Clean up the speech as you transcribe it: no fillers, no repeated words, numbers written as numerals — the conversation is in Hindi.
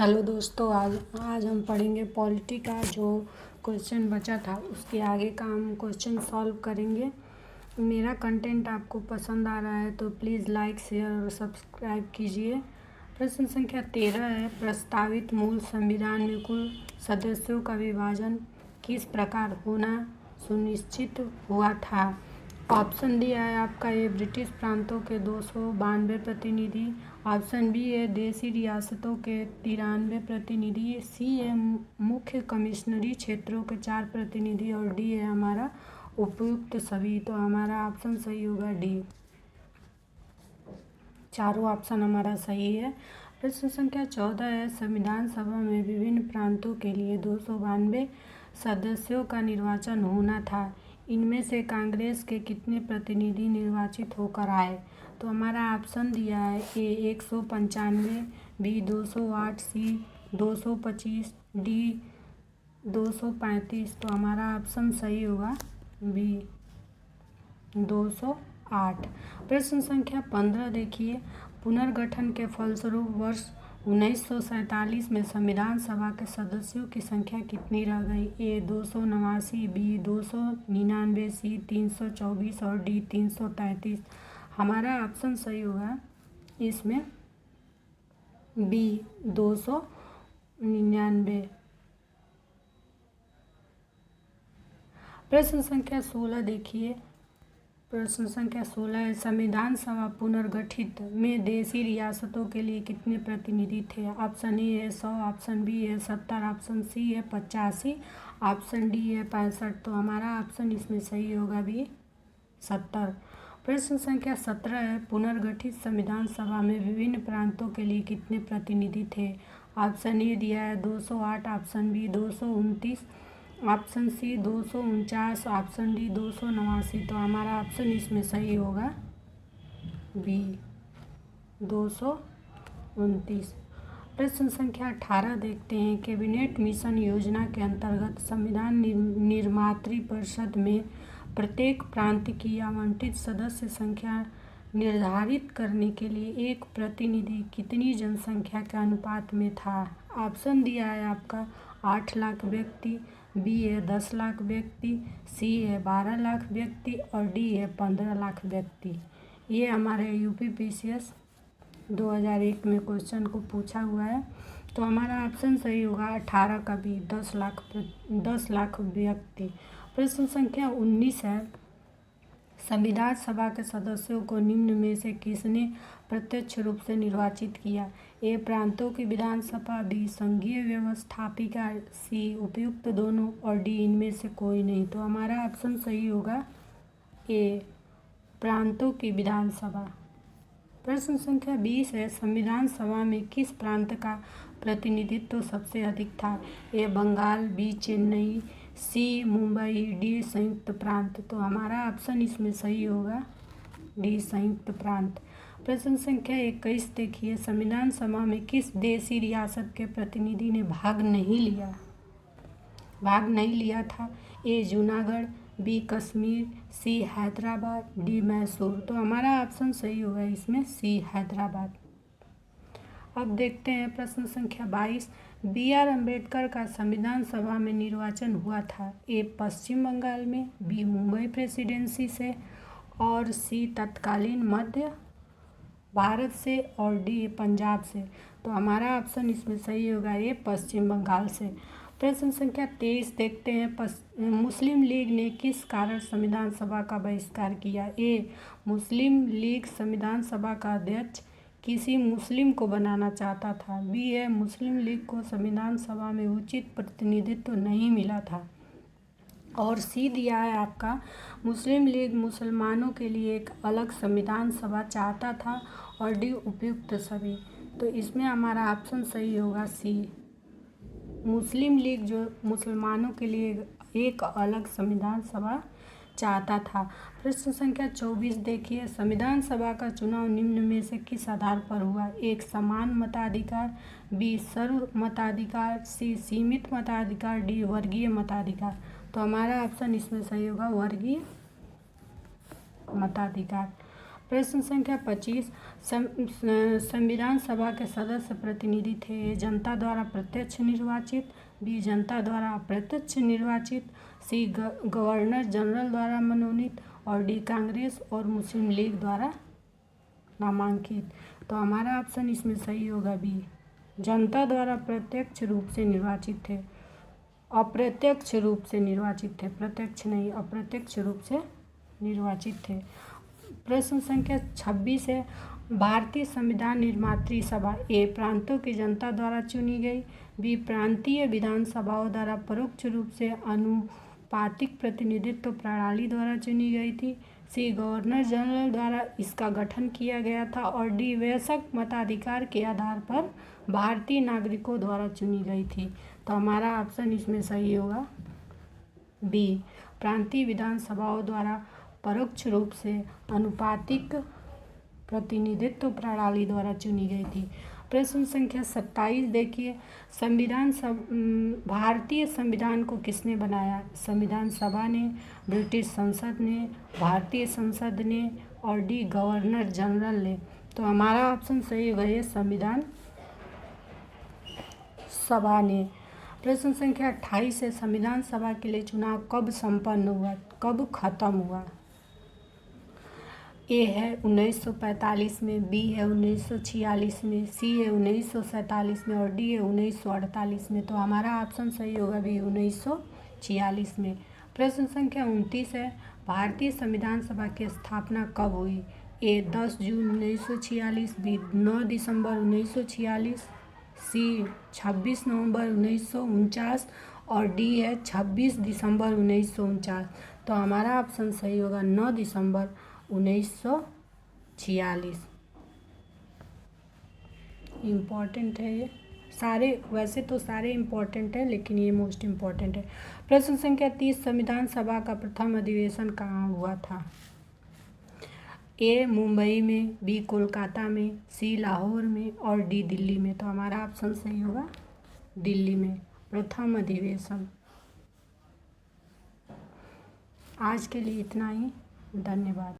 हेलो दोस्तों, आज हम पढ़ेंगे पॉलिटी का जो क्वेश्चन बचा था उसके आगे का हम क्वेश्चन सॉल्व करेंगे। मेरा कंटेंट आपको पसंद आ रहा है तो प्लीज़ लाइक शेयर और सब्सक्राइब कीजिए। प्रश्न संख्या 13 है, प्रस्तावित मूल संविधान में कुल सदस्यों का विभाजन किस प्रकार होना सुनिश्चित हुआ था। ऑप्शन दिया है आपका ए ब्रिटिश प्रांतों के 292 प्रतिनिधि, ऑप्शन बी है देशी रियासतों के 93 प्रतिनिधि, सी है मुख्य कमिश्नरी क्षेत्रों के 4 प्रतिनिधि और डी है हमारा उपयुक्त सभी। तो हमारा ऑप्शन सही होगा डी। चारों ऑप्शन हमारा सही है। प्रश्न संख्या 14 है, संविधान सभा में विभिन्न प्रांतों के लिए 292 सदस्यों का निर्वाचन होना था। इनमें से कांग्रेस के कितने प्रतिनिधि निर्वाचित होकर आए। तो हमारा ऑप्शन दिया है ए 195, बी 208, सी 225, डी 235। तो हमारा ऑप्शन सही होगा बी 208। प्रश्न संख्या 15 देखिए, पुनर्गठन के फलस्वरूप वर्ष 1947 में संविधान सभा के सदस्यों की संख्या कितनी रह गई। ए 289, बी 299, सी 324 और डी 333। हमारा ऑप्शन सही होगा इसमें बी 299। प्रश्न संख्या 16 देखिए, प्रश्न संख्या 16 है, संविधान सभा पुनर्गठित में देशी रियासतों के लिए कितने प्रतिनिधि थे। ऑप्शन ए है 100, ऑप्शन बी है 70, ऑप्शन सी है 85, ऑप्शन डी है 65। तो हमारा ऑप्शन इसमें सही होगा भी 70। प्रश्न संख्या 17 है, पुनर्गठित संविधान सभा में विभिन्न प्रांतों के लिए कितने प्रतिनिधि थे। ऑप्शन ए दिया है 208, option B 229, option C 249, option D 289। तो हमारा ऑप्शन इसमें सही होगा बी 229। प्रश्न संख्या 18 देखते हैं, कैबिनेट मिशन योजना के अंतर्गत संविधान निर्मात्री परिषद में प्रत्येक प्रांत की आवंटित सदस्य संख्या निर्धारित करने के लिए एक प्रतिनिधि कितनी जनसंख्या के अनुपात में था। ऑप्शन दिया है आपका 8 लाख व्यक्ति, बी है 10 लाख व्यक्ति, सी है 12 लाख व्यक्ति और डी है 15 लाख व्यक्ति। ये हमारे यूपीपीसीएस 2001 में क्वेश्चन को पूछा हुआ है। तो हमारा ऑप्शन सही होगा 18 का भी 10 लाख व्यक्ति। प्रश्न संख्या 19 है, संविधान सभा के सदस्यों को निम्न में से किसने प्रत्यक्ष रूप से निर्वाचित किया। ए प्रांतों की विधानसभा, बी संघीय व्यवस्थापिका, सी उपयुक्त दोनों और डी इनमें से कोई नहीं। तो हमारा ऑप्शन सही होगा ए प्रांतों की विधानसभा। प्रश्न संख्या 20 है, संविधान सभा में किस प्रांत का प्रतिनिधित्व सबसे अधिक था। ए बंगाल, बी चेन्नई, सी मुंबई, डी संयुक्त प्रांत। तो हमारा ऑप्शन इसमें सही होगा डी संयुक्त प्रांत। प्रश्न संख्या 21 देखिए, संविधान सभा में किस देशी रियासत के प्रतिनिधि ने भाग नहीं लिया था। ए जूनागढ़, बी कश्मीर, सी हैदराबाद, डी मैसूर। तो हमारा ऑप्शन सही होगा इसमें सी हैदराबाद। अब देखते हैं प्रश्न संख्या 22, बी आर अम्बेडकर का संविधान सभा में निर्वाचन हुआ था। ए पश्चिम बंगाल में, बी मुंबई प्रेसिडेंसी से और सी तत्कालीन मध्य भारत से और डी पंजाब से। तो हमारा ऑप्शन इसमें सही होगा ये पश्चिम बंगाल से। प्रश्न संख्या 23 देखते हैं, मुस्लिम लीग ने किस कारण संविधान सभा का बहिष्कार किया। ए मुस्लिम लीग संविधान सभा का अध्यक्ष किसी मुस्लिम को बनाना चाहता था, बी है मुस्लिम लीग को संविधान सभा में उचित प्रतिनिधित्व नहीं मिला था और सी दिया है आपका मुस्लिम लीग मुसलमानों के लिए एक अलग संविधान सभा चाहता था और डी उपयुक्त सभी। तो इसमें हमारा ऑप्शन सही होगा सी, मुस्लिम लीग जो मुसलमानों के लिए एक अलग संविधान सभा चाहता था। प्रश्न संख्या 24 देखिए, संविधान सभा का चुनाव निम्न में से किस आधार पर हुआ। एक समान मताधिकार, बी सर्व मताधिकार, सी सीमित मताधिकार, डी वर्गीय मताधिकार। तो हमारा ऑप्शन इसमें सही होगा वर्गीय मताधिकार। प्रश्न संख्या 25, संविधान सभा के सदस्य प्रतिनिधि थे। ए जनता द्वारा प्रत्यक्ष निर्वाचित, बी जनता द्वारा अप्रत्यक्ष निर्वाचित, सी गवर्नर जनरल द्वारा मनोनीत और डी कांग्रेस और मुस्लिम लीग द्वारा नामांकित। तो हमारा ऑप्शन इसमें सही होगा बी, जनता द्वारा प्रत्यक्ष रूप से निर्वाचित थे, अप्रत्यक्ष रूप से निर्वाचित थे, प्रत्यक्ष नहीं अप्रत्यक्ष रूप से निर्वाचित थे। प्रश्न संख्या 26 है, भारतीय संविधान निर्मात्री सभा ए प्रांतों की जनता द्वारा चुनी गई, बी प्रांतीय विधानसभाओं द्वारा परोक्ष रूप से अनुपातिक प्रतिनिधित्व प्रणाली द्वारा चुनी गई थी, सी गवर्नर जनरल द्वारा इसका गठन किया गया था और डी वयस्क मताधिकार के आधार पर भारतीय नागरिकों द्वारा चुनी गई थी। तो हमारा ऑप्शन इसमें सही होगा बी, प्रांतीय विधानसभाओं द्वारा परोक्ष रूप से अनुपातिक प्रतिनिधित्व प्रणाली द्वारा चुनी गई थी। प्रश्न संख्या 27 देखिए, भारतीय संविधान को किसने बनाया? संविधान सभा ने, ब्रिटिश संसद ने, भारतीय संसद ने और डी गवर्नर जनरल ने। तो हमारा ऑप्शन सही होगा ये संविधान सभा ने। प्रश्न संख्या 28 है, संविधान सभा के लिए चुनाव कब संपन्न हुआ, कब खत्म हुआ? ए है 1945 में, बी है 1946 में, सी है 1947 में और डी है 1948 में। तो हमारा ऑप्शन सही होगा बी, 1946 में। प्रश्न संख्या 29 है, भारतीय संविधान सभा की स्थापना कब हुई? ए 10 जून 1946, बी 9 दिसंबर 1946, सी 26 नवंबर 1949 और डी है 26 दिसंबर 1949। तो हमारा ऑप्शन सही होगा 9 दिसंबर 1946। इम्पॉर्टेंट है ये सारे, वैसे तो सारे इम्पॉर्टेंट है लेकिन ये मोस्ट इम्पॉर्टेंट है। प्रश्न संख्या 30, संविधान सभा का प्रथम अधिवेशन कहाँ हुआ था? ए मुंबई में, बी कोलकाता में, सी लाहौर में और डी दिल्ली में। तो हमारा ऑप्शन सही होगा दिल्ली में प्रथम अधिवेशन। आज के लिए इतना ही, धन्यवाद।